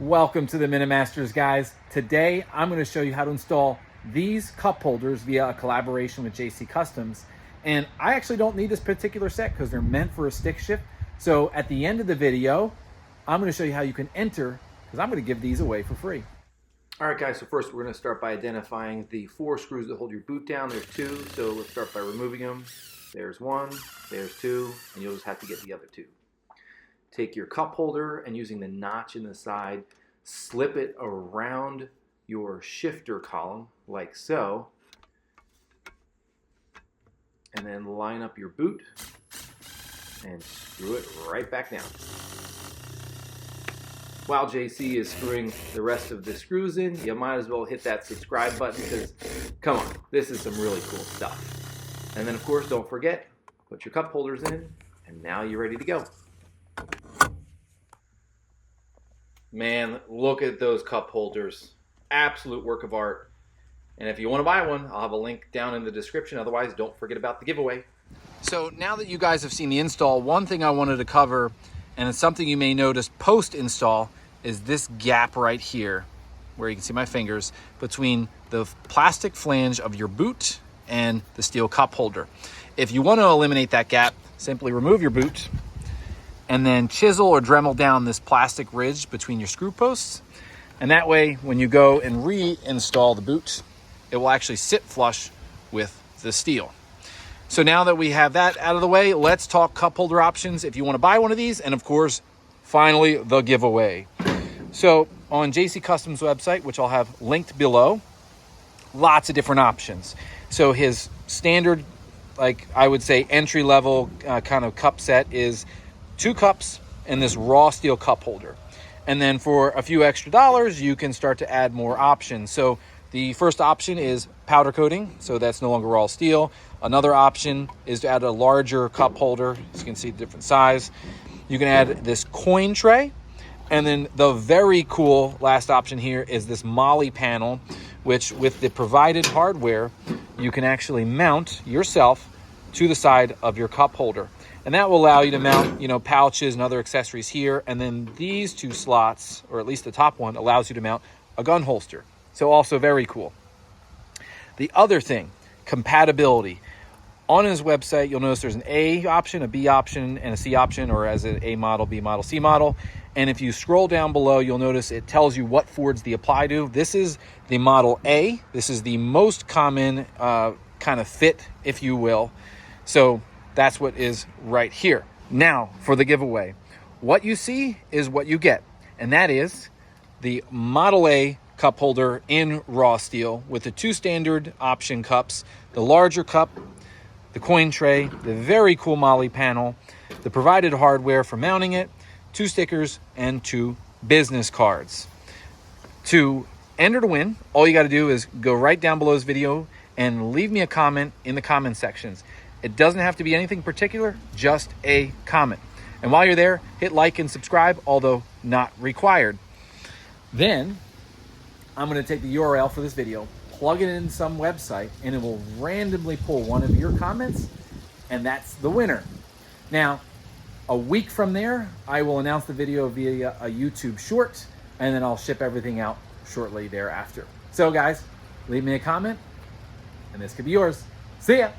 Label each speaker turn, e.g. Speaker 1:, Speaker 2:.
Speaker 1: Welcome to the Minimasters, guys. Today I'm going to show you how to install these cup holders via a collaboration with JC Customs. And I actually don't need this particular set because they're meant for a stick shift. So at the end of the video, I'm going to show you how you can enter, because I'm going to give these away for free.
Speaker 2: All right, guys, so first we're going to start by identifying the 4 screws that hold your boot down. There's 2, so let's start by removing them. There's 1, there's 2, and you'll just have to get the other 2. Take your cup holder and using the notch in the side, slip it around your shifter column like so, and then line up your boot and screw it right back down. While JC is screwing the rest of the screws in, you might as well hit that subscribe button because, come on, this is some really cool stuff. And then, of course, don't forget, put your cup holders in, and now you're ready to go. Man, look at those cup holders. Absolute work of art. And if you want to buy one, I'll have a link down in the description. Otherwise, don't forget about the giveaway.
Speaker 1: So now that you guys have seen the install, one thing I wanted to cover, and it's something you may notice post-install, is this gap right here, where you can see my fingers, between the plastic flange of your boot and the steel cup holder. If you want to eliminate that gap, simply remove your boot and then chisel or Dremel down this plastic ridge between your screw posts. And that way, when you go and reinstall the boot, it will actually sit flush with the steel. So now that we have that out of the way, let's talk cup holder options if you want to buy one of these. And of course, finally, the giveaway. So on JC Customs website, which I'll have linked below, lots of different options. So his standard, like I would say, entry-level kind of cup set is 2 cups and this raw steel cup holder. And then for a few extra dollars, you can start to add more options. So the first option is powder coating, so that's no longer raw steel. Another option is to add a larger cup holder. As you can see, different size. You can add this coin tray. And then the very cool last option here is this MOLLE panel, which with the provided hardware, you can actually mount yourself to the side of your cup holder. And that will allow you to mount, pouches and other accessories here. And then these 2 slots, or at least the top one, allows you to mount a gun holster. So also very cool. The other thing, compatibility. On his website, you'll notice there's an A option, a B option, and a C option, or as an A model, B model, C model. And if you scroll down below, you'll notice it tells you what Fords they apply to. This is the Model A. This is the most common kind of fit, if you will. So that's what is right here. Now, for the giveaway. What you see is what you get. And that is the Model A cup holder in raw steel with the 2 standard option cups, the larger cup, the coin tray, the very cool MOLLE panel, the provided hardware for mounting it, 2 stickers, and 2 business cards. To enter to win, all you got to do is go right down below this video and leave me a comment in the comment sections. It doesn't have to be anything particular, just a comment. And while you're there, hit like and subscribe, although not required. Then I'm going to take the URL for this video, plug it in some website, and it will randomly pull one of your comments, and that's the winner. Now, a week from there, I will announce the video via a YouTube short, and then I'll ship everything out shortly thereafter. So guys, leave me a comment, and this could be yours. See ya!